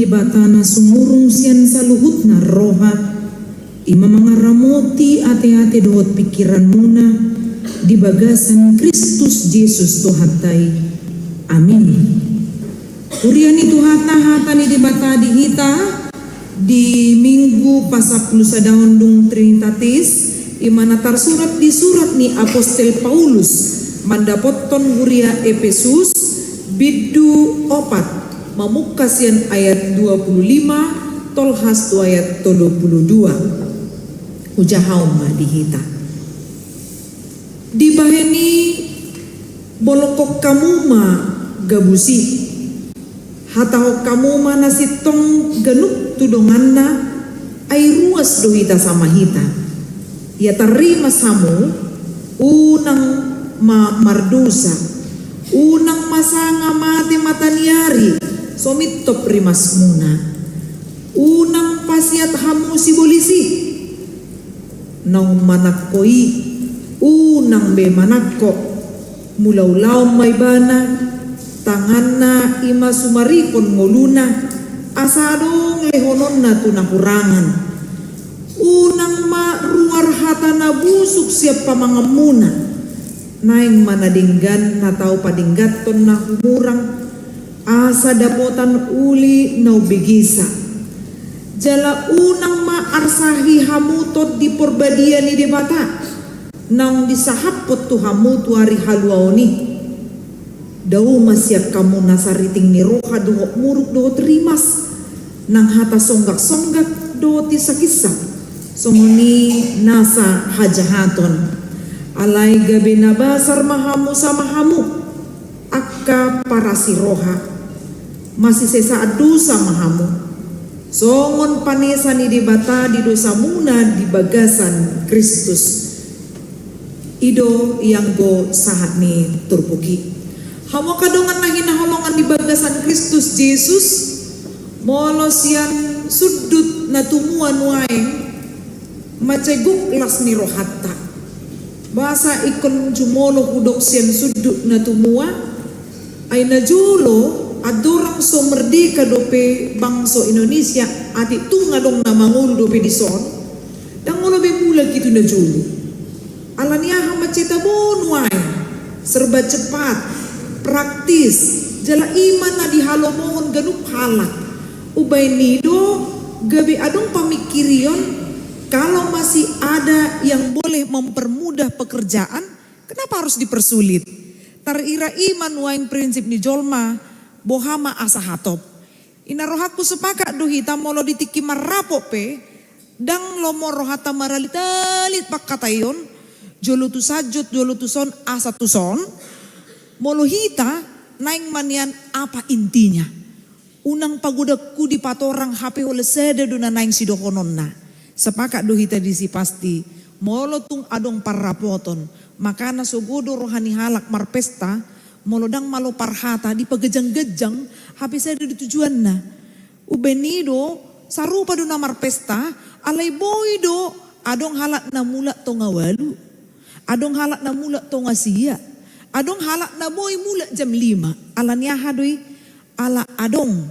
batana sumurung sian saluhut na roha, ima mga ramoti ate-ate dohot pikiran muna, di bagasan Kristus Jesus tohatay. Amin. Kurian itu hata-hata ni di bata di hita, di minggu pasaplu sa daon dung Trinitatis, imana tersurat di surat ni Apostel Paulus, mandapotton huria Efesus, bidu opat, mamukasian ayat 25, tolhas tu ayat 22. Ujahaum ma dihita. Di baheni bolokok kamu ma gabusi. Hatahok kamu ma nasitong ganuk tudonganna ay ruas dohita sama hita. Ya terima samu unang mardusa, unang masanga mati mataniari, somitop rimas muna, unang pasiat hamu si bolisi, nang manakoi, unang be manakko, mulaw-law may bana, tangan na ima sumaripon ngoluna, asadong lehonon na tunakurangan, unang maruar hata na busuk siap pamangamuna, naing manadinggan na tao padinggaton na humurang, asa dapotan uli na ubigisa. Jala unang maarsahi hamutot di porbadian ni debata, nang disahapot tu hamutu hari haluaw ni. Daw masyak kamu nasariting ni roha doho muruk doho terimas, nang hata songgak-songgak doho tisakisa. Songoni nasa hajahaton, alay gabi nabasar mahamu sama hamu, akka para si roha, masih sesaat dosa mahamu, songon panesa ni dibata di dosa muna di bagasan Kristus, ido yang go sahat ni turpuki, hamu kadongan na hinaholongan di bagasan Kristus Jesus, molos yan sudut na tumuan waeng, maceguk las ni rohatta bahasa ikon jumolo hudok sian sudut na tumua ay najulo adorang so merdeka dope bangso Indonesia ati tunga dong na mangulu dope di son dang ulo be mula gitu najulo alaniaha maceta bonway serba cepat praktis jala iman na dihalomon ganup halak ubay nido gabi adong pamikirion. Kalau masih ada yang boleh mempermudah pekerjaan, kenapa harus dipersulit? Tarira iman wain prinsip ni jolma, bohama asa hatop. Ina rohaku sepakat dohita molo ditiki marapope, dang lomo rohata maralitalit pakatayon, jolutu sajut jolutu son asa tuson, molo hita naing manian apa intinya? Unang pagudaku di patorang HP oleh sede duna naing sidokononna. Sepakat dohita disi pasti molo tung adong parapoton makana sogodo rohani halak marpesta molodang malo parhata di pagejang-gejang habis saya di tujuan na ubenido sarupa do na marpesta alay boydo adong halak na mula tonga walu adong halak na mula tonga siya adong halak na boy mula jam 5 alanya hadoy ala adong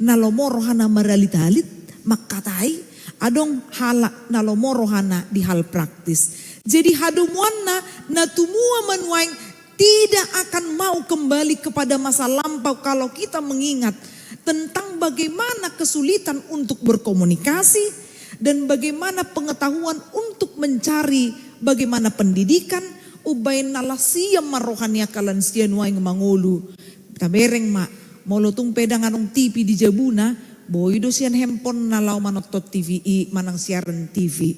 na lomorohana maralitalit makkatai adong halak na lomorohana di hal praktis. Jadi hadumuanna na tumua manuaing tidak akan mau kembali kepada masa lampau kalau kita mengingat tentang bagaimana kesulitan untuk berkomunikasi dan bagaimana pengetahuan untuk mencari bagaimana pendidikan ubain nalasiam marohania kalan sian waing mangulu. Tabereng mak molotung pedang anong TV di Jabuna boydo sian handphone na law manotot TVI manang siaran TV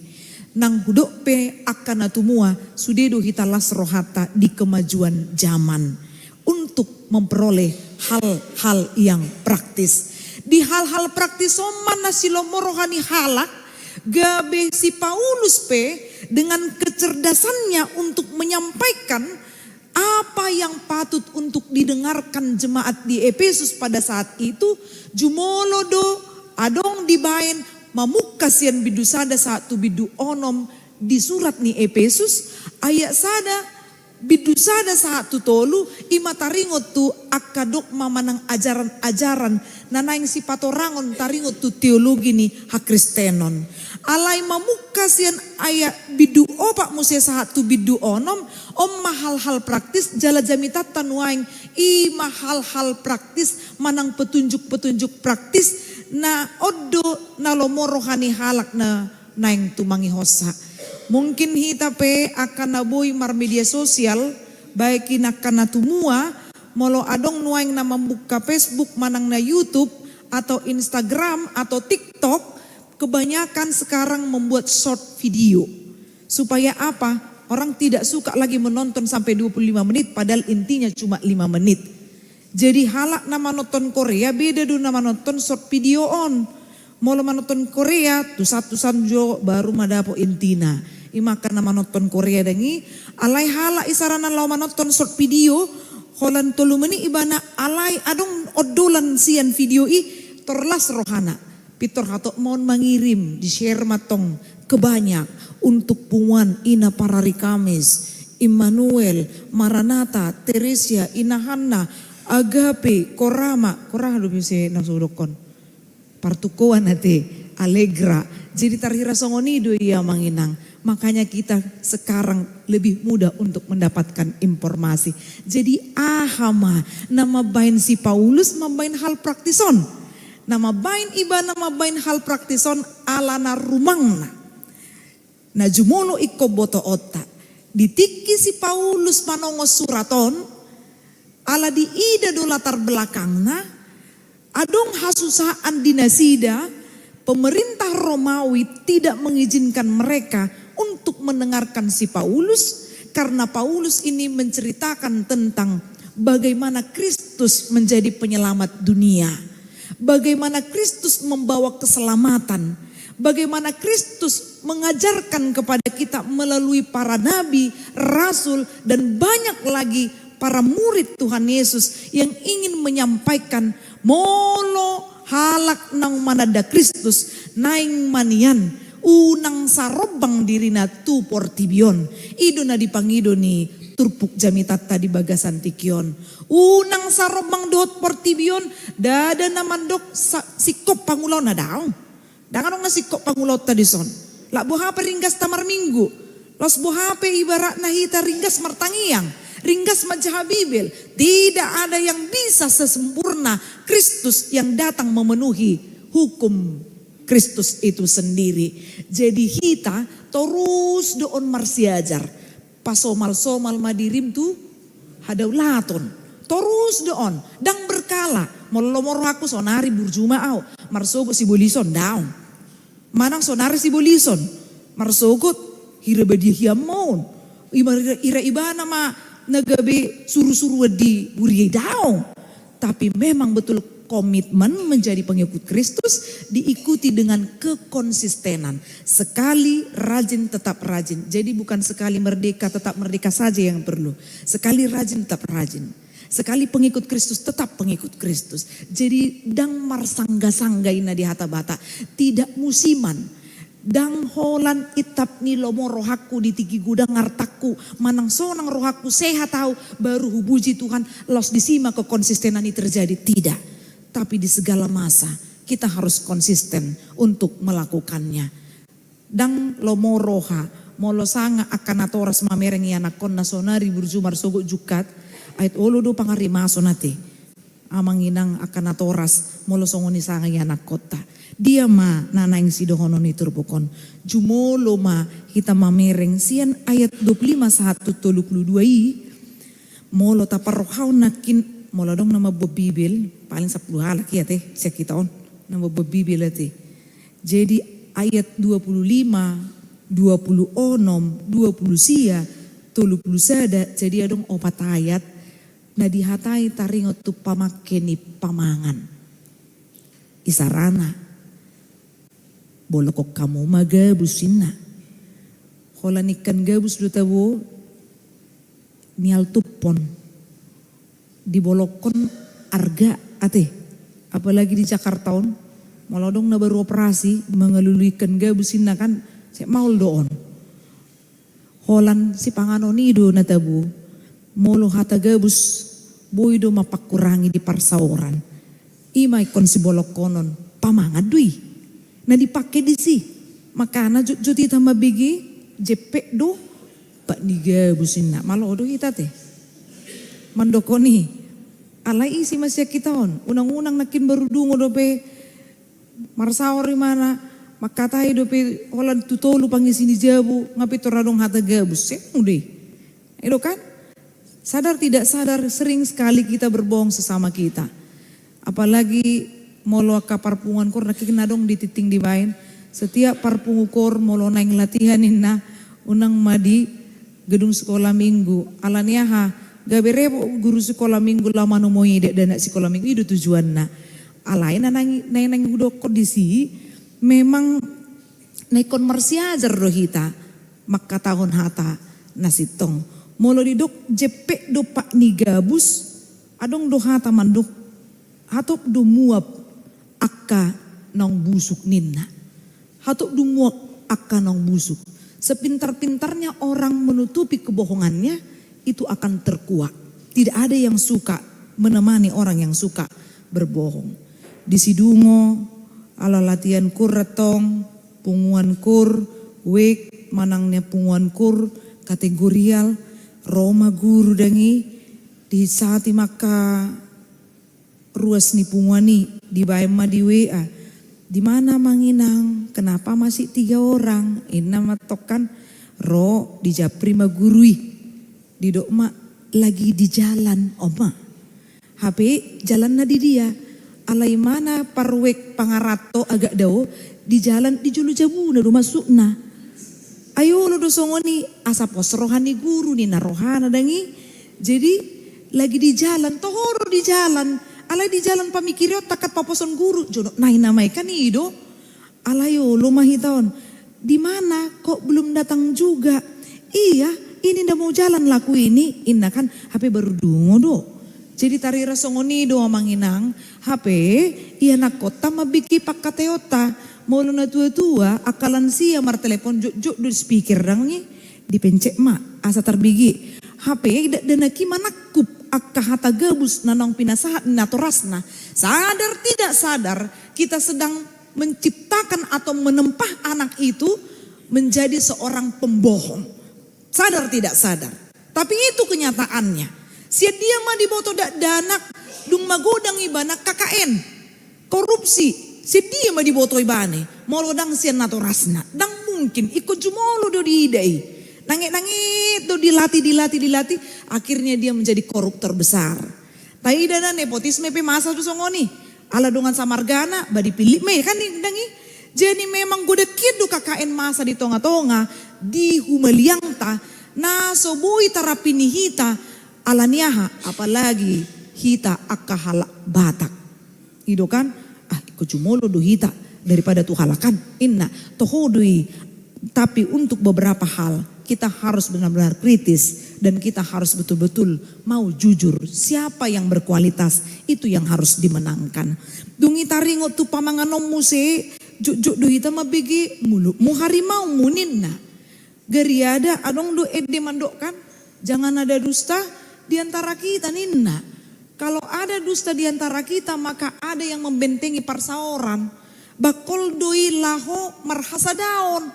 nang hudok pe akan natumua sudedo hitalas rohata di kemajuan zaman untuk memperoleh hal-hal yang praktis di hal-hal praktis soman nasilomo rohani halak gabe si Paulus pe dengan kecerdasannya untuk menyampaikan apa yang patut untuk didengarkan jemaat di Efesus pada saat itu jumolodo adong dibain mamukasian bidu sada satu bidu onom di surat ni Efesus ayat sada bidusada saat tu tolu ima taringot tu akadok mamanang ajaran-ajaran nanaing si patorangon taringot tu teologi ni hakristenon. Alai mamuka sian aya bidu opak musia saat tu bidu onom om mahal-hal praktis jala jamitat tanuaing ima hal-hal praktis manang petunjuk-petunjuk praktis na odo na lomo rohani halak na naing tumangi hosa. Mungkin hita pe akan naboy mar media sosial baik akan natumua molo adong nuaing na membuka Facebook manang na YouTube atau Instagram atau TikTok, kebanyakan sekarang membuat short video. Supaya apa? Orang tidak suka lagi menonton sampai 25 menit padahal intinya cuma 5 menit. Jadi halak nama nonton Korea beda do nama nonton short video on. Molo menonton Korea tu satu sanjo baru madapo intina. Imakan nama nonton Korea dengi alai hala isaranan law menonton short video holan tolu meni ibana alai adong odolan sian video torlas rohana pitor hatok mohon mengirim di share matong kebanyak untuk punguan ina parari Kamis Immanuel Maranatha Teresia Inahanna Agape Korama lu bisa nasudokon partukoan hati Allegra jadi tarhira songonido ia manginang. Makanya kita sekarang lebih mudah untuk mendapatkan informasi. Jadi ahama nama bain si Paulus mabain hal praktison. Nama bain iba nama bain hal praktison alana rumangna. Na jumolo iko boto otak. Ditiki si Paulus manongo suraton. Ala di ida do latar belakangna. Adong hasusaan dinasida. Pemerintah Romawi tidak mengizinkan mereka untuk mendengarkan si Paulus karena Paulus ini menceritakan tentang bagaimana Kristus menjadi penyelamat dunia. Bagaimana Kristus membawa keselamatan. Bagaimana Kristus mengajarkan kepada kita melalui para nabi, rasul dan banyak lagi para murid Tuhan Yesus yang ingin menyampaikan molo halak nang manada Kristus naing manian. Unang sarobang dirina tu portibion. Ido na dipangido ni turpuk jamitat tadi bagasan tikion. Unang sarobang dot portibion. Dada naman dok sikop pangulaw na daw. Danganong na sikop pangulaw tadi son. Lak buhape ringgas tamar minggu. Los buhape ibarat na hita ringgas martangiang. Ringgas majah Bibel. Tidak ada yang bisa sesempurna Kristus yang datang memenuhi hukum Kristus itu sendiri. Jadi kita terus doon marsiajar. Pasomal-somal madirim tu hadaulaton. Terus doon. Dang berkala. Molomor aku sonari burjuma au. Marsogot si bolison daun. Manang sonari si bolison. Marsogot hirabadi hiamon. Ira ibana ma nagabe suru-suru di buri daun. Tapi memang betul komitmen menjadi pengikut Kristus diikuti dengan kekonsistenan. Sekali rajin tetap rajin. Jadi bukan sekali merdeka tetap merdeka saja yang perlu. Sekali rajin tetap rajin. Sekali pengikut Kristus tetap pengikut Kristus. Jadi dang marsangga-sangga ina di hata bata. Tidak musiman. Dang holan itap ni lomo rohaku di tigi gudang ngartaku. Manang sonang rohaku sehat tahu baru hubuji Tuhan. Los disima kekonsistenan ini terjadi. Tidak. Tapi di segala masa kita harus konsisten untuk melakukannya. Dang lomo roha molo sanga akan atoras mamereng yanakon nasonari burjumar sogo jukat ayat olo do pangarimaso nate amanginang akan atoras molo songoni sanga yanak kota. Dia ma nanaing sidohono ni turbukon jumolo ma kita mamereng sian ayat 25:1-32 molo taparohaw nakin mula dong nama Bibel paling 10 halak ya teh siya kita on nama Bibel teh. Jadi ayat 25, 20 onom, 20 sia, 30 sada jadi adong opat ayat na dihatai taringot tu pamakeni pamangan. Isarana bolokok kamu magabusinna. Holan ikan gabus do tawo nial tupon. Dibolokon arga ate apalagi di Jakarta on molodong na baru operasi mengelulikan gabusin kan saya maul doon holan si panganonido na tabu molo hata gabus boy do mapakurangi di parsaoran. Ima ikon si bolok konon pamangadui. Na dipakai di si. Makana juti tama bigi jepek do pak ni gabusin na malodo kita teh. Mandokoni alai isi masya kita on. Unang-unang nakin baru dungo dope marsaor mana. Makatai dope holan tutolu pangisini jabu ngapi toradong hata gabus. Udah. Itu kan? Sadar tidak sadar sering sekali kita berbohong sesama kita. Apalagi molo ka parpungan kor nakikina dong dititing di bain. Setiap parpungukor molo naing latihan na unang madi gedung sekolah minggu. Alania ha gabere guru sekolah minggu lama nomoi dek dana sekolah minggu itu tujuan na. Alain nang hudok kondisi memang naikon marsiajar rohita maka tahun hata nasitong. Molo didok jepek do pak ni gabus adong do hata manduk hatop do muap akka nong busuk ninna. Hatop do muap akka nong busuk. Sepintar-pintarnya orang menutupi kebohongannya itu akan terkuak. Tidak ada yang suka menemani orang yang suka berbohong. Di sidungo ala latihan kur retong punguan kur wek manangnya punguan kur kategorial Roma guru dangi di saat maka ruas ni punguani di bayama di WA di mana manginang kenapa masih 3 orang ina matokan ro di japrima gurui di dokma lagi di jalan oma HP jalan na di dia alai mana parwek pangarato agak dao di jalan di julu jabu na masuk na. Ayo lo dosongoni asa pos rohani guru ni na rohana dangi. Jadi lagi di jalan tohoro di jalan. Alai di jalan pamikirio takat paposon guru jono nai namai kan ido. Alayo lo mahitaon. Di mana kok belum datang juga? Iya, ini ndak mau jalan laku ini. Inna kan HP baru dungo do. Jadi tari rasongoni do amanginang HP iya nak kota mabiki pakateota. Molo na tua-tua akalan siya mar telepon juk do speaker rangi dipencet ma asa terbigi. HP danaki manakup akka hata gabus nanang pinasahat natorasna. Sadar tidak sadar kita sedang menciptakan atau menempah anak itu menjadi seorang pembohong. Sadar tidak sadar. Tapi itu kenyataannya. Sia dia mah diboto danak dung magodang ibana KKN. Korupsi. Si dia mah diboto ibane. Molo dang sian nato rasna. Dang mungkin ikut jumolo do diidai. Nangit do dilatih. Akhirnya dia menjadi koruptor besar. Tai dana nepotisme pe masa do songoni. Ala dongan samargana badi pilih me kan dangi. Jadi memang goda kidu KKN masa di tonga-tonga. Di humeliangta. Na sobui tarapini hita. Alaniaha apalagi hita akahala batak. Ido kan. Kujumolo do hita daripada tu halakan inna tohodui. Tapi untuk beberapa hal kita harus benar-benar kritis dan kita harus betul-betul mau jujur. Siapa yang berkualitas itu yang harus dimenangkan. Dungi taringo tu pamanganom muse juk do hita mabigi mulu mu harimau muninna. Gariada adong do edde mandok kan. Jangan ada dusta di antara kita ninna. Kalau ada dusta di antara kita maka ada yang membentengi parsaoran. Bakol doi laho marhasadaon.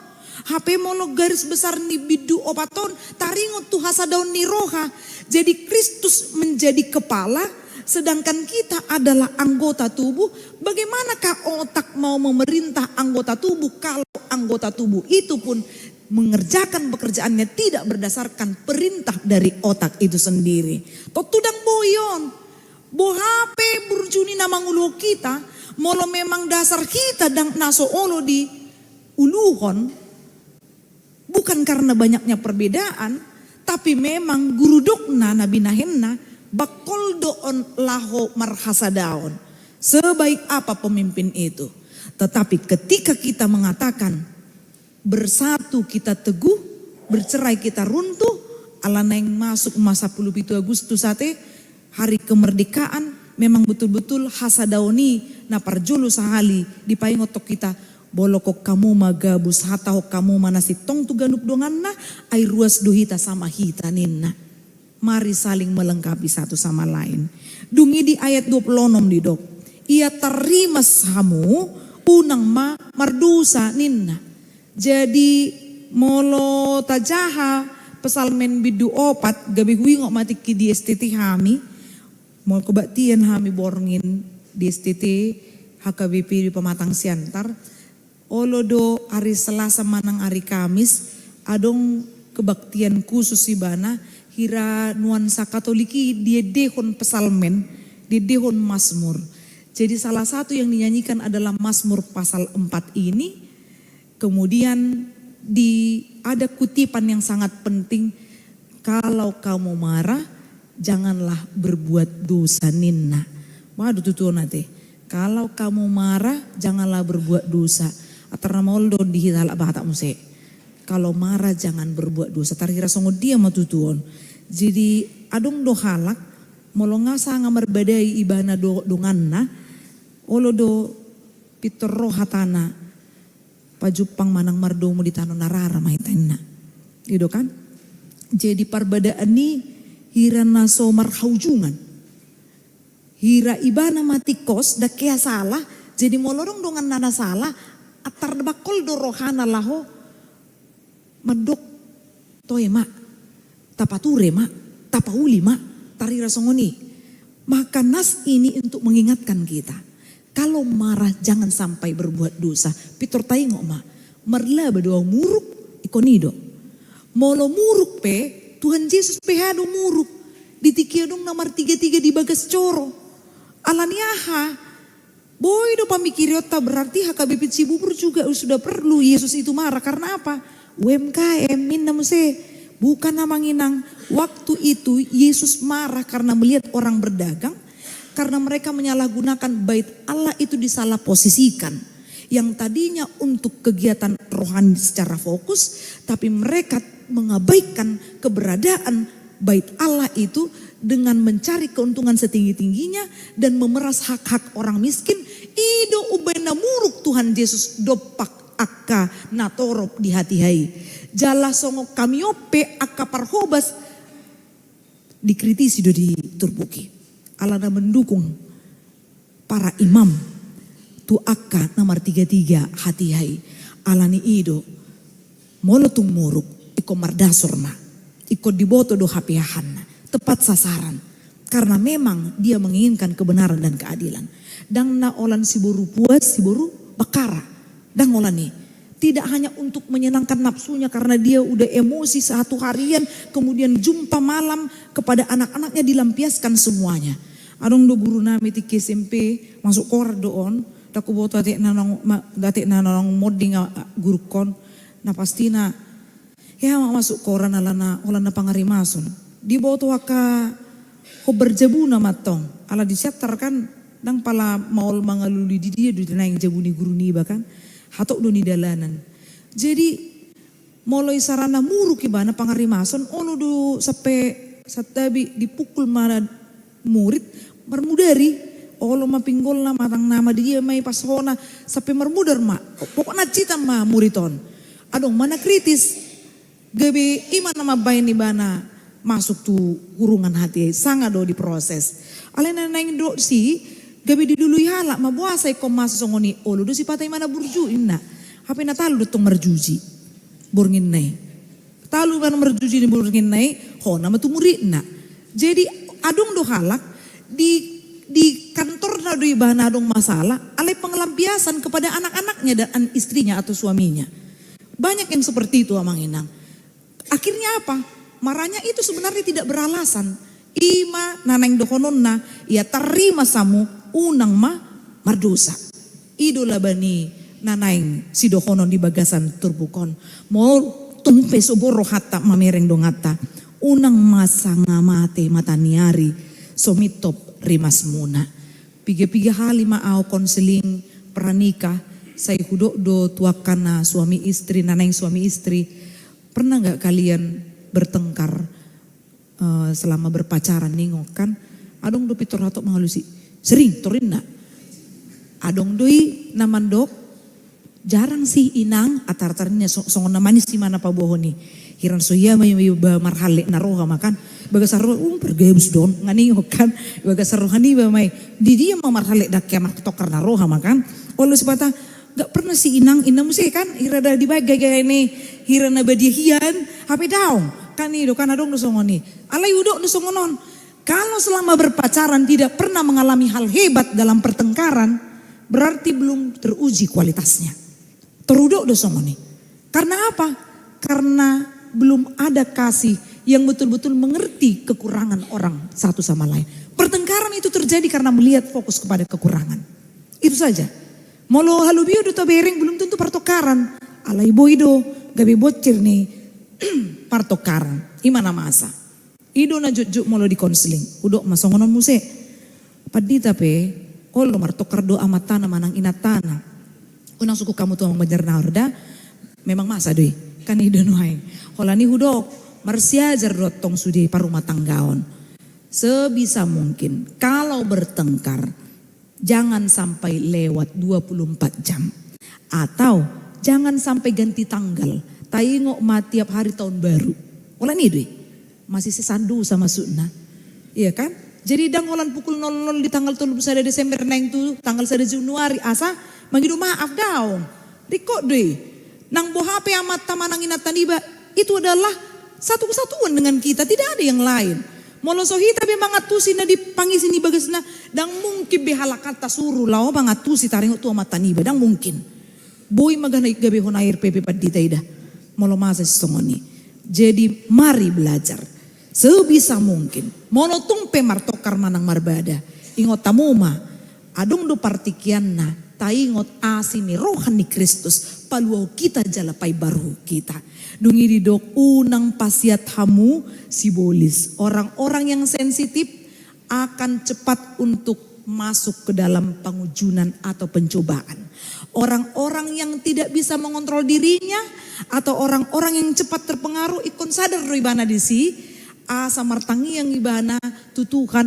HP mono garis besar ni bidu opaton. Taringot tu hasadaon ni roha. Jadi Kristus menjadi kepala. Sedangkan kita adalah anggota tubuh. Bagaimanakah otak mau memerintah anggota tubuh. Kalau anggota tubuh itu pun mengerjakan pekerjaannya tidak berdasarkan perintah dari otak itu sendiri. Totudang boyon. Bo HP burjuni nama ngulu kita, molo memang dasar kita dan naso olo di uluhon, bukan karena banyaknya perbedaan, tapi memang guru dokna nabi nahenna bakol doon laho marhasadaon. Sebaik apa pemimpin itu, tetapi ketika kita mengatakan bersatu kita teguh, bercerai kita runtuh, ala naing masuk masa 17 Agustus sate. Hari kemerdekaan memang betul-betul hasadaoni na parjulu sahali di paingotok kita bolokok kamu magabus hatahok kamu manasi tong tu ganuk donganna ay ruas dohita sama hita ninna. Mari saling melengkapi satu sama lain. Dungi di ayat 26 di dok. Ia terima samu unang mardusa ninna. Jadi molo tajaha pesalmen bidu opat gabi huingok mati ki di STT hami. Mau kebaktian hami borngin di STT HKBP di Pematang Siantar. Olodo hari Selasa manang hari Kamis adong kebaktian khusus ibana hira nuansa Katoliki dia dehon pesalmen, dia dehon Mazmur. Jadi salah satu yang dinyanyikan adalah Mazmur pasal 4 ini. Kemudian ada kutipan yang sangat penting, kalau kamu marah janganlah berbuat dosa ninna. Waduh tutu nanti. Kalau kamu marah janganlah berbuat dosa. Atara moldo dihital bata muse. Kalau marah jangan berbuat dosa. Tarhira songo dia matutuon. Jadi adong do halak molonga sanga merbadai ibana do donganna. Olo do pitoro hatana pajupang manang mardomo di tanah narara maitenna. Gitu kan? Jadi parbadaan ni hira naso marhaujungan. Hira ibana mati kos da kea salah. Jadi molorong dongan nana salah. Atar bakol do rohana laho. Mandok toye mak, tapature mak, tapauli mak, tarira songoni. Maka nas ini untuk mengingatkan kita. Kalau marah jangan sampai berbuat dosa. Pitor taingo mak, marla berdoa muruk ikonido. Molo muruk pe, Tuhan Yesus pehado muruk. Ditikiadong nomor 33 di bagas coro. Alaniaha, boy do pamikiriota berarti HKBP Cibubur juga sudah perlu Yesus itu marah karena apa? UMKM minna muse bukan namanginang. Waktu itu Yesus marah karena melihat orang berdagang, karena mereka menyalahgunakan bait Allah itu disalah posisikan. Yang tadinya untuk kegiatan rohani secara fokus, tapi mereka mengabaikan keberadaan bait Allah itu dengan mencari keuntungan setinggi-tingginya dan memeras hak-hak orang miskin. Ido ubena muruk Tuhan Yesus dopak akka natorop di hati hai. Jala songo kamiope akka parhobas dikritisi do di turbuki. Alana mendukung para imam tu akka nomor 33 hati hai. Alani ido molotung muruk iko mardasur ma. Iko diboto do hapiahan. Tepat sasaran. Karena memang dia menginginkan kebenaran dan keadilan. Dang na olan siburu puas siburu bakara. Dan ngolani tidak hanya untuk menyenangkan nafsunya karena dia udah emosi satu harian, kemudian jumpa malam kepada anak-anaknya dilampiaskan semuanya. Adong do guru nami ti SMP masuk kor doon, daku boto dati nanong moding guru kon na pastina ya masuk koran alana pangarimason. Di boto ka ko berjabuna matong ala disiaptar kan dang pala maul mangaluli di dia do naing jabuni guru ni bahkan. Hatok doni dalanan. Jadi mulai sarana muruk ibana pangarimason ono do sampai satabi dipukul mana murid marmudari olo mapinggol na matang nama dia may pasona sampai marmudar ma. Pokoknya cita ma muriton. Adong mana kritis gabi iman nama bayin ibana masuk tu kurungan hati sangat do diproses. Alena naing do si gabi didului halak mabuasay ko masasongoni olo do si patay mana burju inna. Hape na talo do tong marjuji. Borngin nay. Talo man marjuji ni borngin nay. Ho na matumuri na. Jadi adong do halak di kantor na do ibahan adong masalah. Alay penglampiasan kepada anak-anaknya dan istrinya atau suaminya. Banyak yang seperti itu amang inang. Akhirnya apa? Marahnya itu sebenarnya tidak beralasan. Ima naneng dokonon na ia terima samu unang mardosa. Idola bani nanaing si dokonon di bagasan turbukon. Mau tumpe soboro hata mamereng dongata. Unang masanga mate mataniari somitop rimas muna. Piga-piga hali maaw konseling pranika say hudok do tuakana suami istri nanaing suami istri. Pernah gak kalian bertengkar selama berpacaran ningok kan? Adong do pitor hatok mengalusi. Sering torin na. Adong doi namandok jarang sih inang atar-atarnya songon namanis di mana pabohoni. Hiran soya may marhalik na roha makan. Baga sa roha, pergebus don. Ngani kan. Baga sa roha ni ba may. Di dia mamarhalik dak kaya martokar na roha makan. Olo sebata, gak pernah si inang sih kan. Hira dah dibagay gaya ini. Hira na badihian. Hape daw. Kan itu kan adong nusongoni. Alay udok nusongonon. Kalau selama berpacaran tidak pernah mengalami hal hebat dalam pertengkaran, berarti belum teruji kualitasnya. Terudok dosongoni. Karena apa? Karena belum ada kasih yang betul-betul mengerti kekurangan orang satu sama lain. Pertengkaran itu terjadi karena melihat fokus kepada kekurangan. Itu saja. Molo halubio do tabering belum tentu pertukaran. Alay boido gabe bocir nih pertukaran. Imana masa? Ido na jujuk molo di konseling. Udok masongonon muse. Padi tapi kalau martokar do amatana manang inatana. Unang suku kamu tuh mengajar narda. Memang masa doi. Kan ido nuai. Holani hudok marsiajar dotong sudi parumah tanggaon. Sebisa mungkin kalau bertengkar jangan sampai lewat 24 jam. Atau jangan sampai ganti tanggal. Taingok mati tiap hari tahun baru. Holani doi. Masih sesandu sama sunnah. Iya kan? Jadi dangolan pukul 00 di tanggal 31 Desember neng tu tanggal 1 Januari asa mangidu maaf daun. Riko deh. Nang bohape amat tamanang inataniba itu adalah satu kesatuan dengan kita, tidak ada yang lain. Molo sohita be mangatusi na dipangisi ni bagasna dang mungkin behalakata suruh lao mangatusi taringo tu amat taniba dang mungkin. Boy maganaik gabe honair pepe padita ida. Molo masa songoni. Jadi mari belajar. Sebisa mungkin. Monotung pemartokar manang marbada. Ingot tamuma. Adung do partikian na. Taingot asini rohani Kristus. Paluau kita jalapai baru kita. Dungi didok unang pasiat hamu sibolis. Orang-orang yang sensitif akan cepat untuk masuk ke dalam pengujunan atau pencobaan. Orang-orang yang tidak bisa mengontrol dirinya atau orang-orang yang cepat terpengaruh ikon sadar ribana disi. Asa martangi yang ibana tutukan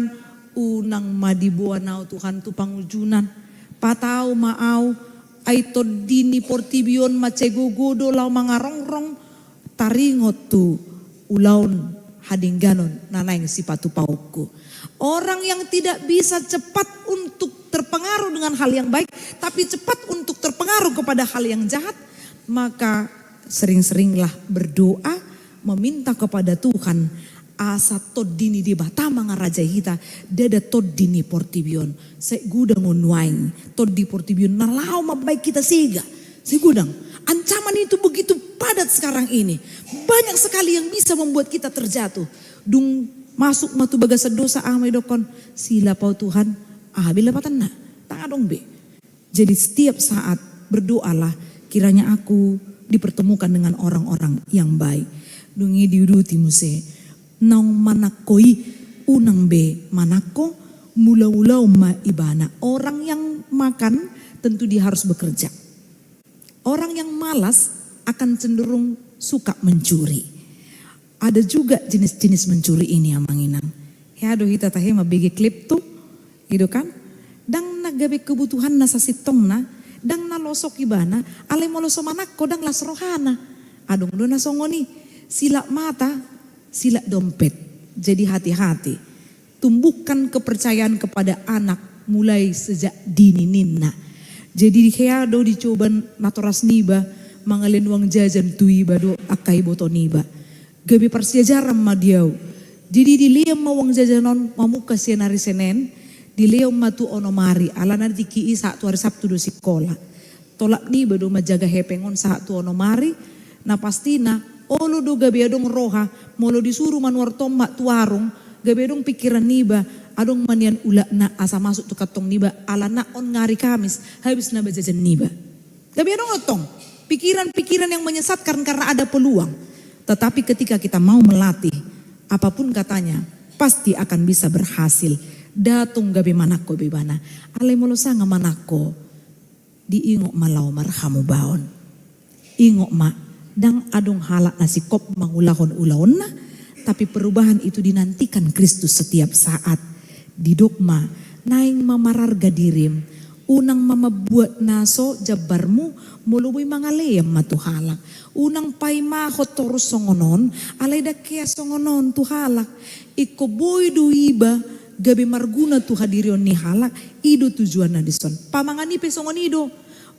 unang madibuanau Tuhan tu pangujunan patau maau aito dini portibion macegogodo lau mangarongrong taringot tu ulaun hadingganon nanaing sipatu pauku. Orang yang tidak bisa cepat untuk terpengaruh dengan hal yang baik tapi cepat untuk terpengaruh kepada hal yang jahat, maka sering-seringlah berdoa meminta kepada Tuhan. Asa todini di batama ngaraja hita dada todini portibion segudang unwaing todi portibion nalau mabaik kita sega segudang ancaman itu begitu padat sekarang ini banyak sekali yang bisa membuat kita terjatuh dung masuk matu bagasa dosa amai dokon sila pau Tuhan bila patana tangadong be. Jadi setiap saat berdoalah kiranya aku dipertemukan dengan orang-orang yang baik dungi diuduti muse naung manakoi unang be manako mula-ulau ma ibana. Orang yang makan tentu dia harus bekerja. Orang yang malas akan cenderung suka mencuri. Ada juga jenis-jenis mencuri ini yang manginang. Ya aduh kita tahe mabege klip tuh gitu kan. Dang nagabe kebutuhan nasa sitong na. Dang nalosok ibana. Ale moloso manako dang lasrohana. Adong do nasongoni sila mata sila dompet. Jadi hati-hati. Tumbuhkan kepercayaan kepada anak mulai sejak dini nina. Jadi heado dicoba natoras niba mangalin uang jajan tuiba do akai boto niba. Gabi persiajaran madiau. Jadi diliam uang jajanon mamuka sianari Senen. Diliam matu onomari alana diki saat hari Sabtu do sekolah. Tolak niba do majaga hepengon saat tu onomari. Na pastina olo do gabi adong roha, molo disuruh manuar tombak tuarung, gabi adong pikiran niba, adong manian ula na asa masuk tu katong niba, ala na on ngari Kamis, habis na bajajan niba. Gabi adong otong, pikiran-pikiran yang menyesatkan karena ada peluang. Tetapi ketika kita mau melatih, apapun katanya, pasti akan bisa berhasil. Datung gabi manako bebana, ale molo sanga manako, diingok malau marhamu baon. Ingok ma dang adong halak nasi kop mangulahon-ulahon na, tapi perubahan itu dinantikan Kristus setiap saat. Di dogma, naing mamararga dirim, Unang mamabuat naso jabarmu muluboy mga leyam matuhalak. Unang pay mahot torus songonon alay da kaya songonon tuhalak. Iko boy do iba gabi marguna tu hadirion ni halak ido tujuan na dison. Pamanganipe songonido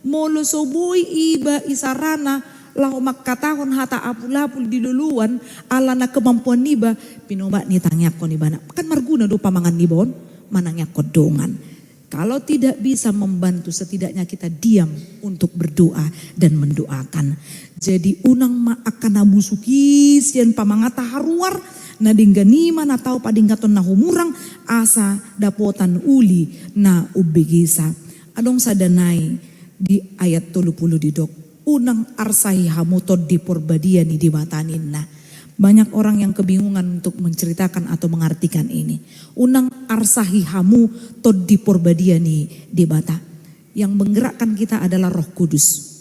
molo so boy iba isarana lahu makatahon hata apul-apul diluluan ala na kemampuan niba pinoba ni tangyak ko ni bana. Kan marguna do pamangan nibon manangyak ko dongan. Kalau tidak bisa membantu, setidaknya kita diam untuk berdoa dan mendoakan. Jadi unang akan nabusuki sian pamangata haruar na dingganima na tao padingkaton na humurang asa dapotan uli na ubigisa. Adong sadanay di ayat 30 didok. Unang arsahi hamutod di porbadia ni dibatanin na. Banyak orang yang kebingungan untuk menceritakan atau mengartikan ini. Unang arsahi hamu tod di porbadia ni dibata. Yang menggerakkan kita adalah Roh Kudus.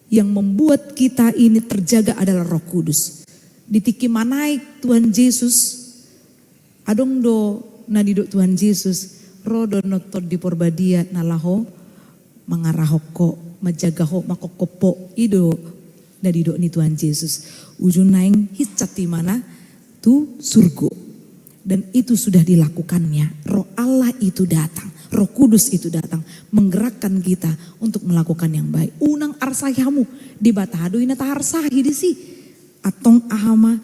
Yang membuat kita ini terjaga adalah Roh Kudus. Ditiki manai Tuhan Yesus. Adong do nadidok Tuhan Yesus. Rodo notod di porbadia nalaho. Mangarahoko, majagaho, makokopo. Ido nadidok ni Tuhan Yesus. Ujung naing hicati mana tu surga. Dan itu sudah dilakukannya. Roh Allah itu datang. Roh Kudus itu datang. Menggerakkan kita untuk melakukan yang baik. Unang arsahihamu di batado ina taharsahi di si. Atong ahama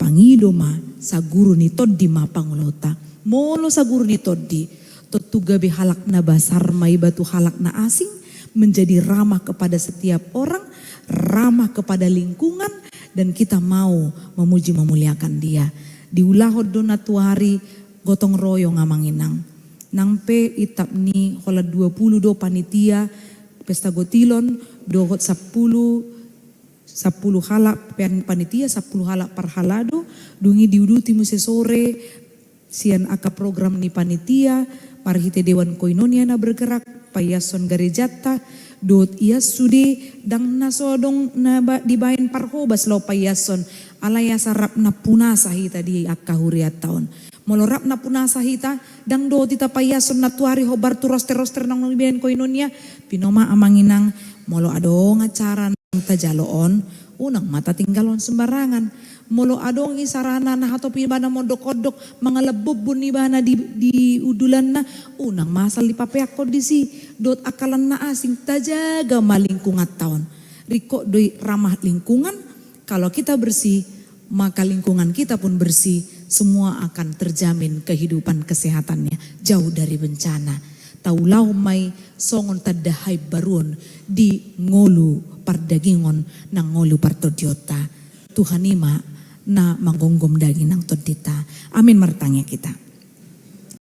pangidoma saguru ni toddi mapangulota. Molo saguru ni toddi. Totuga halak na basar mai batu halak na asing. Menjadi ramah kepada setiap orang. Ramah kepada lingkungan. Dan kita mau memuji memuliakan dia. Di ulahod do na tuari gotong royong ngamanginang. Nangpe itap ni hola 20 do panitia pesta gotilon dohot 10 halak panitia 10 halak par halado dungi diuduti muse sore sian aka program ni panitia parhite dewan koinonia na bergerak payason garejata dot iya sude dang nasodong na dibain parhobas lo payason alaya sarap na punasa hita di akahuriat taon molorap na punasa hita dang do tita payason na tuari hobar tu roster nang dibain koinonia pinoma amanginang molo adong acara nang tajaloon unang mata tinggalon sembarangan molo adong isarana na hato pinbana modok-odok mga lebobon ni bana di udulan na unang masal di papeak kondisi dot akalan na asing tajaga malingkungat taon riko doi ramah lingkungan kalau kita bersih maka lingkungan kita pun bersih semua akan terjamin kehidupan kesehatannya jauh dari bencana taulau mai songon tadahay baruon di ngolu pardagingon nang ngolu partodiota Tuhan ima na manggonggom daging ng todita. Amin martangnya kita.